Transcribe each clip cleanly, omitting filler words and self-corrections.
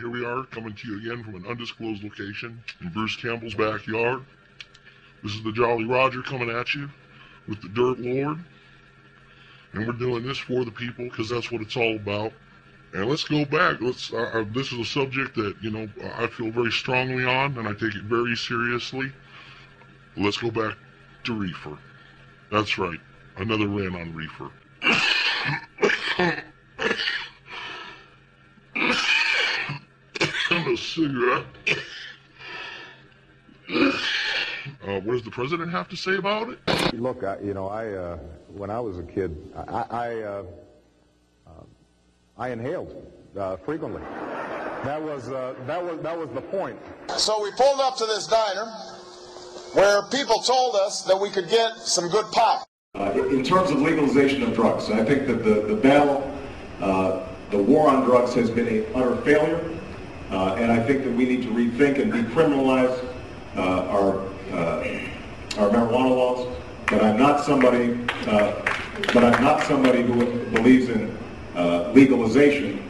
here we are coming to you again from an undisclosed location in Bruce Campbell's backyard. This is the Jolly Roger coming at you with the Dirt Lord. And we're doing this for the people because that's what it's all about. And let's go back. This is a subject that, I feel very strongly on, and I take it very seriously. Let's go back to Reefer. That's right. Another rant on Reefer. A cigarette. What does the president have to say about it? Look, when I was a kid, I inhaled frequently. That was the point. So we pulled up to this diner where people told us that we could get some good pot. In terms of legalization of drugs, I think that the battle, the war on drugs has been an utter failure, and I think that we need to rethink and decriminalize our marijuana laws. But I'm not somebody who believes in legalization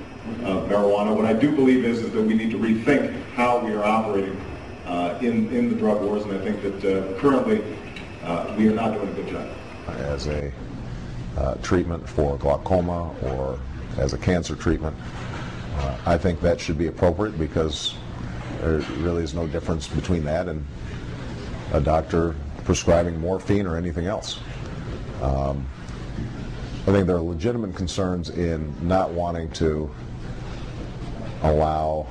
of marijuana. What I do believe is that we need to rethink how we are operating in the drug wars, and I think that currently we are not doing a good job. As a treatment for glaucoma or as a cancer treatment, I think that should be appropriate because there really is no difference between that and a doctor prescribing morphine or anything else. I think there are legitimate concerns in not wanting to allow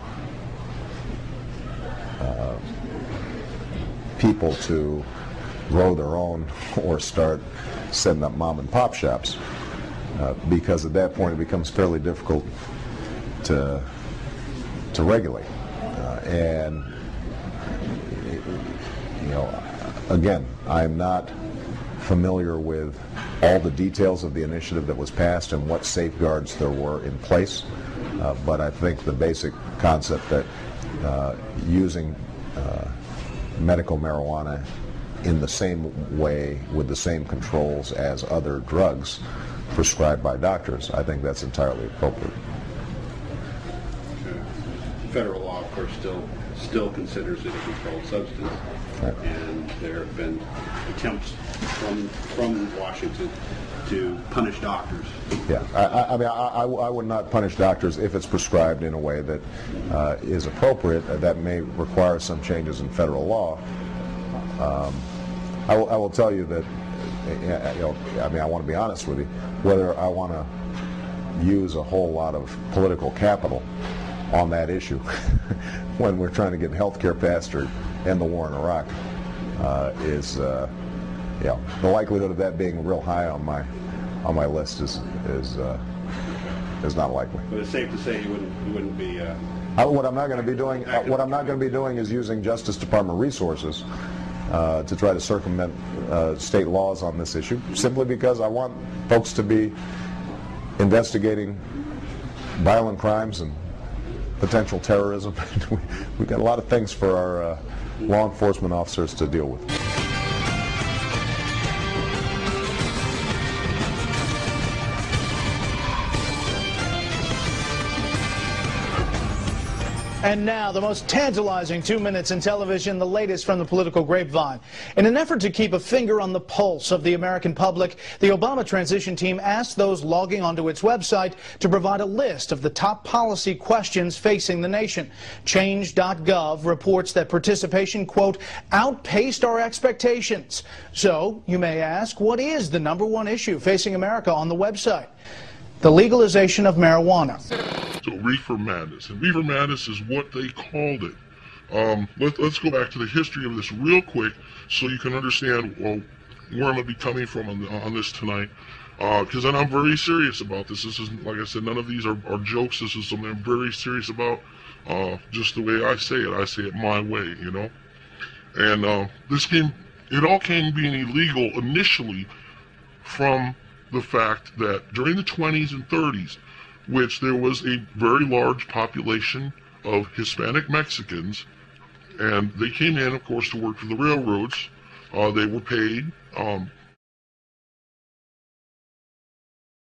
people to grow their own or start setting up mom and pop shops, because at that point it becomes fairly difficult to regulate. And again, I'm not familiar with all the details of the initiative that was passed and what safeguards there were in place, but I think the basic concept that using medical marijuana in the same way with the same controls as other drugs prescribed by doctors, I think that's entirely appropriate. Federal law, of course, still considers it a controlled substance, right. And there have been attempts from Washington to punish doctors. Yeah, I would not punish doctors if it's prescribed in a way that is appropriate. That may require some changes in federal law. I will tell you that, I want to be honest with you, whether I want to use a whole lot of political capital on that issue when we're trying to get health care passed or end the war in Iraq is the likelihood of that being real high on my list is not likely. But it's safe to say you wouldn't be. What I'm not going to be doing is using Justice Department resources to try to circumvent state laws on this issue, simply because I want folks to be investigating violent crimes and potential terrorism. We've got a lot of things for our law enforcement officers to deal with. And now, the most tantalizing 2 minutes in television, the latest from the political grapevine. In an effort to keep a finger on the pulse of the American public, the Obama transition team asked those logging onto its website to provide a list of the top policy questions facing the nation. Change.gov reports that participation, quote, outpaced our expectations. So, you may ask, what is the #1 issue facing America on the website? The legalization of marijuana. So Reefer Madness, and Reefer Madness is what they called it. Let's go back to the history of this real quick so you can understand where I'm going to be coming from on this tonight. Because I'm very serious about this. This is, like I said, none of these are jokes. This is something I'm very serious about, just the way I say it. I say it my way, And it all came being illegal initially from the fact that during the 20s and 30s, which there was a very large population of Hispanic Mexicans, and they came in, of course, to work for the railroads. They were paid